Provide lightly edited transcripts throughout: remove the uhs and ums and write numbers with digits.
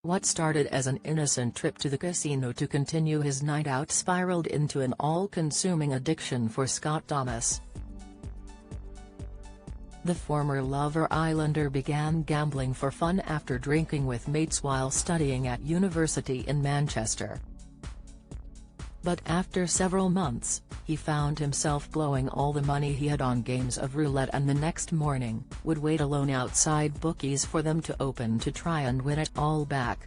What started as an innocent trip to the casino to continue his night out spiraled into an all-consuming addiction for Scott Thomas. The former Lover Islander began gambling for fun after drinking with mates while studying at university in Manchester. But after several months, he found himself blowing all the money he had on games of roulette, and the next morning, would wait alone outside bookies for them to open to try and win it all back.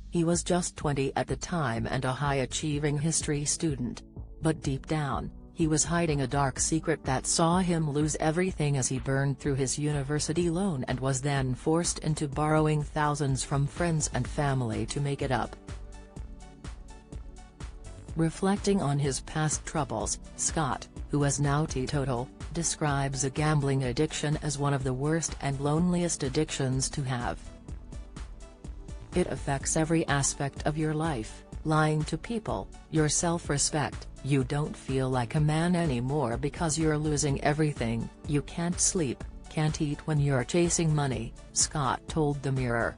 He was just 20 at the time and a high-achieving history student. But deep down, he was hiding a dark secret that saw him lose everything as he burned through his university loan and was then forced into borrowing thousands from friends and family to make it up. Reflecting on his past troubles, Scott, who is now teetotal, describes a gambling addiction as one of the worst and loneliest addictions to have. It affects every aspect of your life, lying to people, your self-respect. You don't feel like a man anymore because you're losing everything. You can't sleep, can't eat when you're chasing money, Scott told the Mirror.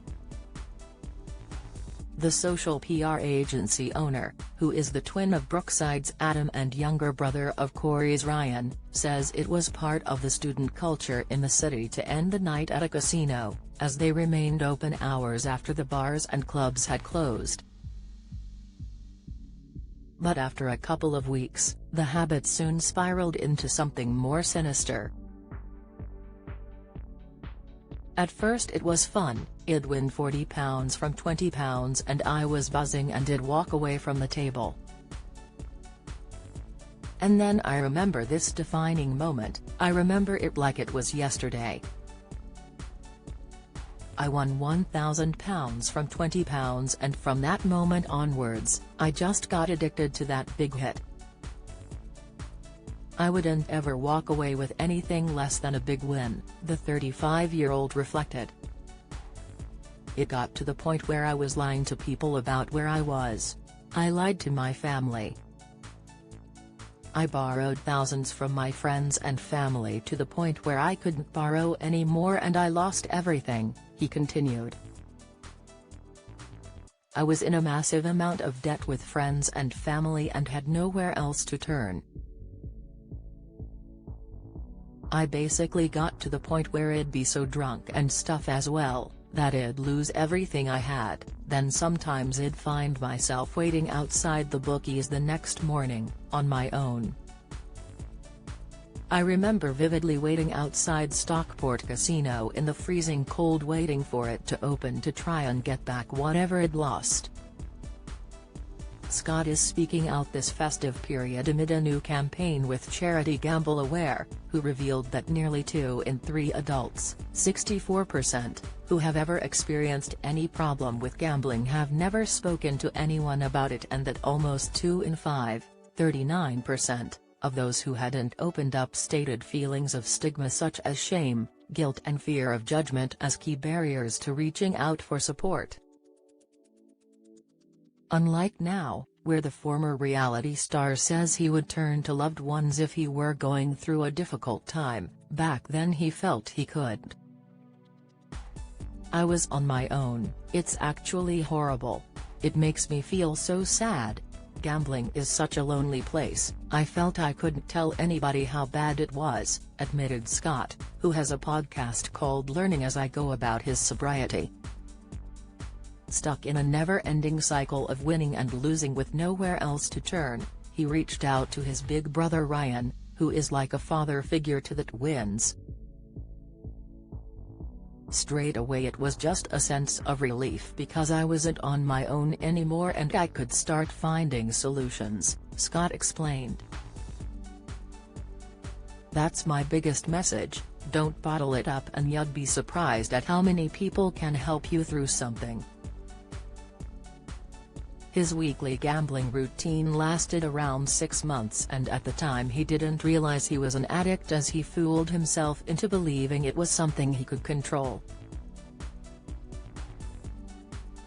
The social PR agency owner, who is the twin of Brookside's Adam and younger brother of Corey's Ryan, says it was part of the student culture in the city to end the night at a casino, as they remained open hours after the bars and clubs had closed. But after a couple of weeks, the habit soon spiraled into something more sinister. At first it was fun, I'd win £40 from £20 and I was buzzing and did walk away from the table. And then I remember this defining moment, I remember it like it was yesterday. I won £1,000 from £20 and from that moment onwards, I just got addicted to that big hit. I wouldn't ever walk away with anything less than a big win, the 35-year-old reflected. It got to the point where I was lying to people about where I was. I lied to my family. I borrowed thousands from my friends and family to the point where I couldn't borrow any more and I lost everything, he continued. I was in a massive amount of debt with friends and family and had nowhere else to turn. I basically got to the point where I'd be so drunk and stuff as well, that I'd lose everything I had, then sometimes I'd find myself waiting outside the bookies the next morning, on my own. I remember vividly waiting outside Stockport Casino in the freezing cold waiting for it to open to try and get back whatever I'd lost. Scott is speaking out this festive period amid a new campaign with charity Gamble Aware, who revealed that nearly 2 in 3 adults, 64%, who have ever experienced any problem with gambling have never spoken to anyone about it, and that almost 2 in 5, 39%, of those who hadn't opened up stated feelings of stigma such as shame, guilt and fear of judgment as key barriers to reaching out for support. Unlike now, where the former reality star says he would turn to loved ones if he were going through a difficult time, back then he felt he couldn't. I was on my own, it's actually horrible. It makes me feel so sad. Gambling is such a lonely place, I felt I couldn't tell anybody how bad it was, admitted Scott, who has a podcast called Learning as I Go about his sobriety. Stuck in a never-ending cycle of winning and losing with nowhere else to turn, he reached out to his big brother Ryan, who is like a father figure to the twins. Straight away it was just a sense of relief because I wasn't on my own anymore and I could start finding solutions, Scott explained. That's my biggest message, don't bottle it up and you'd be surprised at how many people can help you through something. His weekly gambling routine lasted around 6 months and at the time he didn't realize he was an addict as he fooled himself into believing it was something he could control.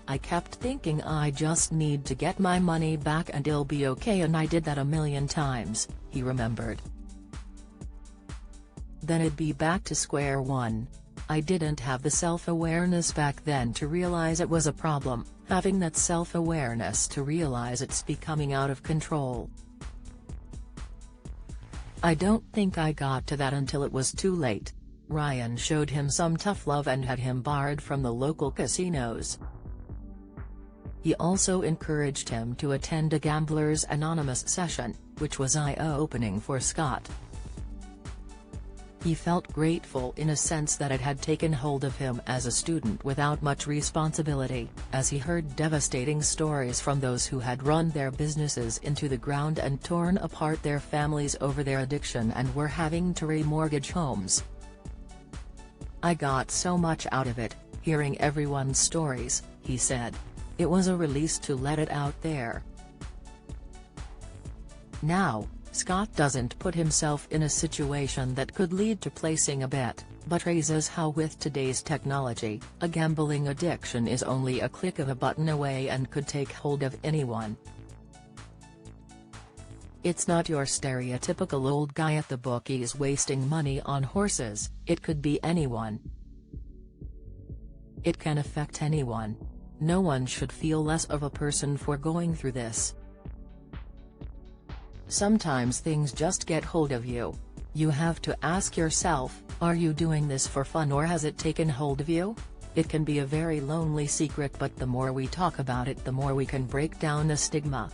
I kept thinking I just need to get my money back and it'll be okay, and I did that a million times, he remembered. Then it'd be back to square one. I didn't have the self-awareness back then to realize it was a problem, having that self-awareness to realize it's becoming out of control. I don't think I got to that until it was too late. Ryan showed him some tough love and had him barred from the local casinos. He also encouraged him to attend a Gamblers Anonymous session, which was eye-opening for Scott. He felt grateful in a sense that it had taken hold of him as a student without much responsibility, as he heard devastating stories from those who had run their businesses into the ground and torn apart their families over their addiction and were having to remortgage homes. I got so much out of it, hearing everyone's stories, he said. It was a release to let it out there. Now, Scott doesn't put himself in a situation that could lead to placing a bet, but raises how with today's technology, a gambling addiction is only a click of a button away and could take hold of anyone. It's not your stereotypical old guy at the bookies wasting money on horses, it could be anyone. It can affect anyone. No one should feel less of a person for going through this. Sometimes things just get hold of you. You have to ask yourself, are you doing this for fun or has it taken hold of you? It can be a very lonely secret, but the more we talk about it, the more we can break down the stigma.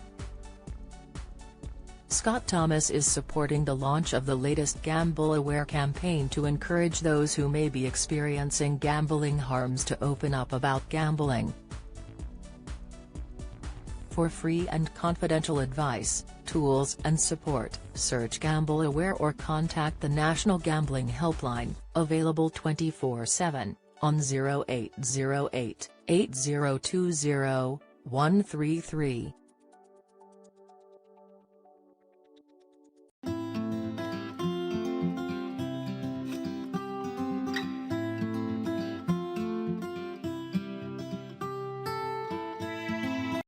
Scott Thomas is supporting the launch of the latest Gamble Aware campaign to encourage those who may be experiencing gambling harms to open up about gambling. For free and confidential advice, tools and support, search Gamble Aware or contact the National Gambling Helpline, available 24/7, on 0808 8020 133.